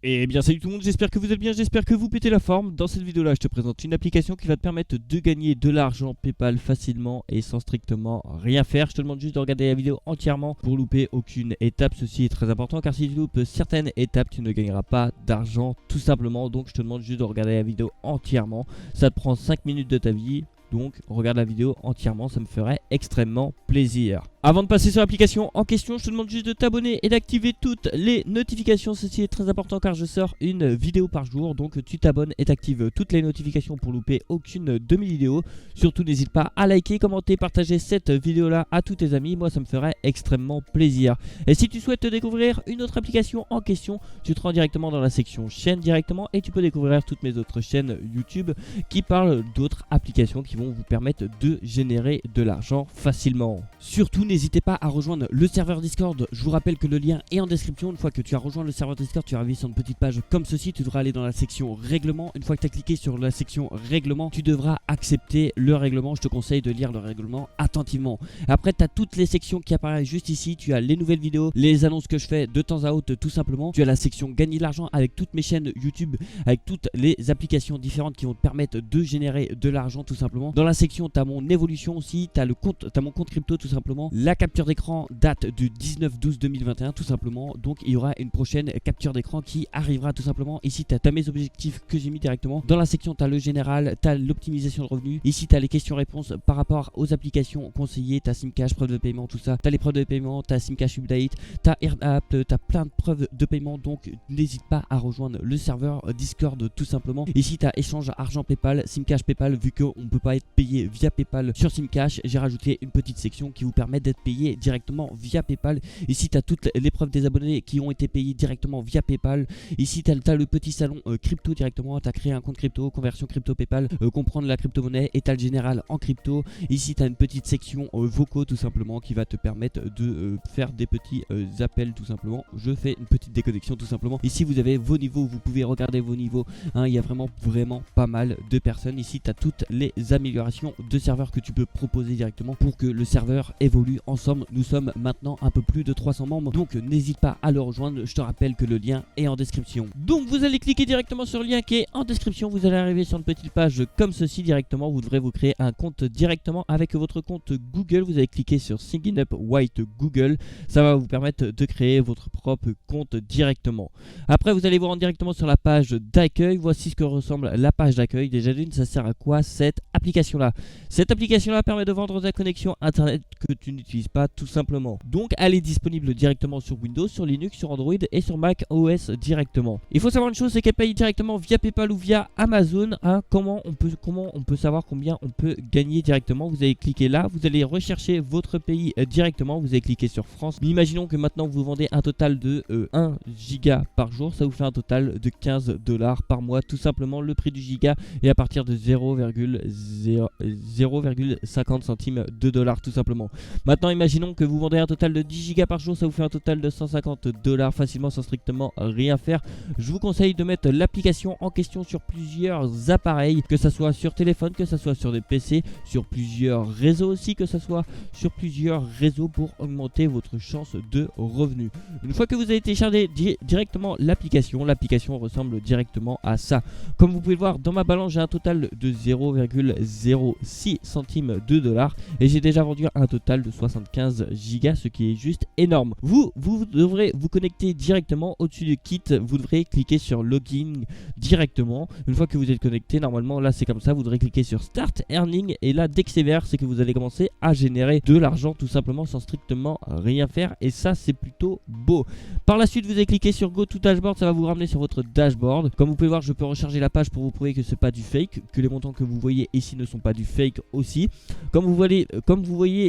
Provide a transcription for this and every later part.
Et bien salut tout le monde, j'espère que vous êtes bien, j'espère que vous pétez la forme. Dans cette vidéo là je te présente une application qui va te permettre de gagner de l'argent PayPal facilement et sans strictement rien faire. Je te demande juste de regarder la vidéo entièrement pour louper aucune étape. Ceci est très important car si tu loupes certaines étapes tu ne gagneras pas d'argent tout simplement. Donc je te demande juste de regarder la vidéo entièrement. Ça te prend 5 minutes de ta vie. Donc regarde la vidéo entièrement, ça me ferait extrêmement plaisir. Avant de passer sur l'application en question, je te demande juste de t'abonner et d'activer toutes les notifications. Ceci est très important car je sors une vidéo par jour. Donc tu t'abonnes et t'actives toutes les notifications pour louper aucune de mes vidéos. Surtout n'hésite pas à liker, commenter, partager cette vidéo là à tous tes amis. Moi ça me ferait extrêmement plaisir. Et si tu souhaites découvrir une autre application en question, tu te rends directement dans la section chaîne directement. Et tu peux découvrir toutes mes autres chaînes YouTube qui parlent d'autres applications qui vont vous permettre de générer de l'argent facilement. Surtout n'hésitez pas à rejoindre le serveur Discord. Je vous rappelle que le lien est en description. Une fois que tu as rejoint le serveur Discord, tu vas arriver sur une petite page comme ceci. Tu devras aller dans la section règlement. Une fois que tu as cliqué sur la section règlement, tu devras accepter le règlement. Je te conseille de lire le règlement attentivement. Après tu as toutes les sections qui apparaissent juste ici. Tu as les nouvelles vidéos, les annonces que je fais de temps à autre tout simplement. Tu as la section gagner de l'argent avec toutes mes chaînes YouTube, avec toutes les applications différentes qui vont te permettre de générer de l'argent tout simplement. Dans la section tu as mon évolution aussi, tu as mon compte crypto tout simplement. La capture d'écran date du 19/12/2021 tout simplement. Donc il y aura une prochaine capture d'écran qui arrivera tout simplement. Ici tu as mes objectifs que j'ai mis directement. Dans la section tu as le général, tu as l'optimisation de revenus. Ici tu as les questions-réponses par rapport aux applications conseillées. Tu as Simcash, preuve de paiement, tout ça. Tu as les preuves de paiement, tu as Simcash Update, tu as AirApp, tu as plein de preuves de paiement. Donc n'hésite pas à rejoindre le serveur Discord tout simplement. Ici tu as échange argent PayPal, Simcash PayPal. Vu qu'on ne peut pas être payé via PayPal sur Simcash, j'ai rajouté une petite section qui vous permet d'être payé directement via PayPal. Ici tu as toutes les preuves des abonnés qui ont été payés directement via PayPal. Ici tu as le petit salon crypto directement. Tu as créé un compte crypto, conversion crypto PayPal, comprendre la crypto-monnaie, état général en crypto. Ici tu as une petite section vocaux tout simplement qui va te permettre de faire des petits appels tout simplement. Je fais une petite déconnexion tout simplement. Ici vous avez vos niveaux, vous pouvez regarder vos niveaux, hein, il y a vraiment pas mal de personnes. Ici tu as toutes les améliorations de serveur que tu peux proposer directement pour que le serveur évolue ensemble. Nous sommes maintenant un peu plus de 300 membres, donc n'hésite pas à le rejoindre. Je te rappelle que le lien est en description. Donc vous allez cliquer directement sur le lien qui est en description. Vous allez arriver sur une petite page comme ceci directement. Vous devrez vous créer un compte directement avec votre compte Google. Vous allez cliquer sur Sign Up White Google. Ça va vous permettre de créer votre propre compte directement. Après vous allez vous rendre directement sur la page d'accueil. Voici ce que ressemble la page d'accueil. Déjà d'une, ça sert à quoi cette application là? Cette application là permet de vendre ta connexion internet que tu n'utilises pas tout simplement. Donc elle est disponible directement sur Windows, sur Linux, sur Android et sur Mac OS directement. Il faut savoir une chose, c'est qu'elle paye directement via PayPal ou via Amazon. Hein. Comment on peut savoir combien on peut gagner directement? Vous allez cliquer là, vous allez rechercher votre pays directement, vous allez cliquer sur France. Mais imaginons que maintenant vous vendez un total de 1 giga par jour, ça vous fait un total de 15 $ par mois tout simplement. Le prix du giga est à partir de 0,50 centimes de dollars tout simplement. Maintenant imaginons que vous vendez un total de 10 gigas par jour, ça vous fait un total de 150 $ facilement sans strictement rien faire. Je vous conseille de mettre l'application en question sur plusieurs appareils, que ça soit sur téléphone, que ça soit sur des PC, sur plusieurs réseaux aussi, que ça soit sur plusieurs réseaux pour augmenter votre chance de revenu. Une fois que vous avez téléchargé directement l'application ressemble directement à ça. Comme vous pouvez le voir dans ma balance, j'ai un total de 0,06 centimes de dollars et j'ai déjà vendu un total de 75 gigas, ce qui est juste énorme. Vous devrez vous connecter directement au-dessus du kit. Vous devrez cliquer sur login directement. Une fois que vous êtes connecté, normalement là c'est comme ça, vous devrez cliquer sur start earning et là dès que c'est vert, c'est que vous allez commencer à générer de l'argent tout simplement sans strictement rien faire et ça c'est plutôt beau. Par la suite vous allez cliquer sur go to dashboard, ça va vous ramener sur votre dashboard. Comme vous pouvez voir, je peux recharger la page pour vous prouver que c'est pas du fake, que les montants que vous voyez ici ne sont pas du fake aussi. Comme vous voyez,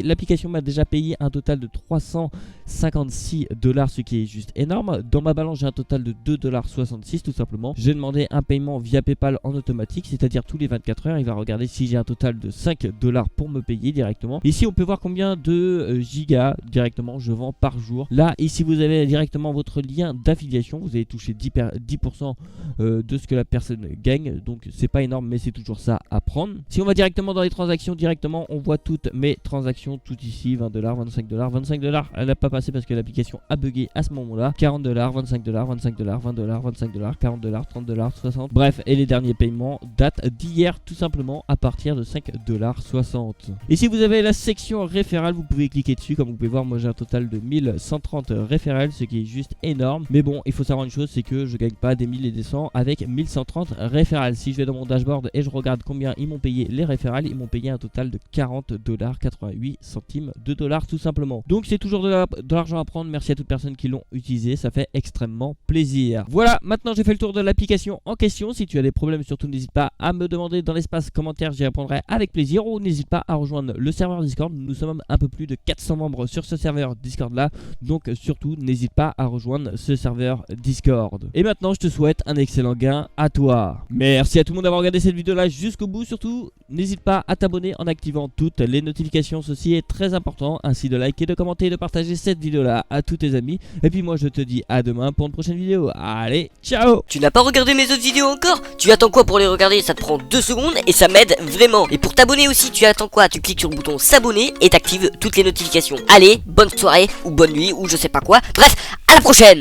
l'application m'a déjà payé un total de 356 $, ce qui est juste énorme. Dans ma balance, j'ai un total de 2,66 $ tout simplement. J'ai demandé un paiement via PayPal en automatique, c'est-à-dire tous les 24 heures. Il va regarder si j'ai un total de 5 $ pour me payer directement. Ici, on peut voir combien de gigas directement je vends par jour. Là, ici, vous avez directement votre lien d'affiliation. Vous allez toucher 10% de ce que la personne gagne. Donc, c'est pas énorme, mais c'est toujours ça à prendre. Si on va directement dans les transactions, directement, on voit toutes mes transactions tout ici. $, 25 $, 25 $, elle n'a pas passé parce que l'application a bugué à ce moment-là. 40 $, 25 $, 25 $, 20 $, 25 $, 40 $, 30 $, 60. Bref, et les derniers paiements datent d'hier tout simplement à partir de 5 $ 60. Et si vous avez la section référale, vous pouvez cliquer dessus. Comme vous pouvez voir, moi j'ai un total de 1130 référals, ce qui est juste énorme. Mais bon, il faut savoir une chose, c'est que je gagne pas des 1000 et des 100 avec 1130 référals. Si je vais dans mon dashboard et je regarde combien ils m'ont payé les référals, ils m'ont payé un total de 40 $ 88 centimes de dollars tout simplement. Donc c'est toujours de l'argent à prendre. Merci à toutes personnes qui l'ont utilisé, ça fait extrêmement plaisir. Voilà, maintenant j'ai fait le tour de l'application en question. Si tu as des problèmes, surtout n'hésite pas à me demander dans l'espace commentaire, j'y répondrai avec plaisir. Ou n'hésite pas à rejoindre le serveur Discord. Nous sommes un peu plus de 400 membres sur ce serveur Discord là, donc surtout n'hésite pas à rejoindre ce serveur Discord. Et maintenant je te souhaite un excellent gain à toi. Merci à tout le monde d'avoir regardé cette vidéo là jusqu'au bout. Surtout n'hésite pas à t'abonner en activant toutes les notifications, ceci est très important, ainsi de liker, de commenter et de partager cette vidéo là à tous tes amis. Et puis moi je te dis à demain pour une prochaine vidéo. Allez, ciao. Tu n'as pas regardé mes autres vidéos encore? Tu attends quoi pour les regarder? Ça te prend 2 secondes et ça m'aide vraiment. Et pour t'abonner aussi, tu attends quoi? Tu cliques sur le bouton s'abonner et t'actives toutes les notifications. Allez, bonne soirée ou bonne nuit ou je sais pas quoi. Bref, à la prochaine.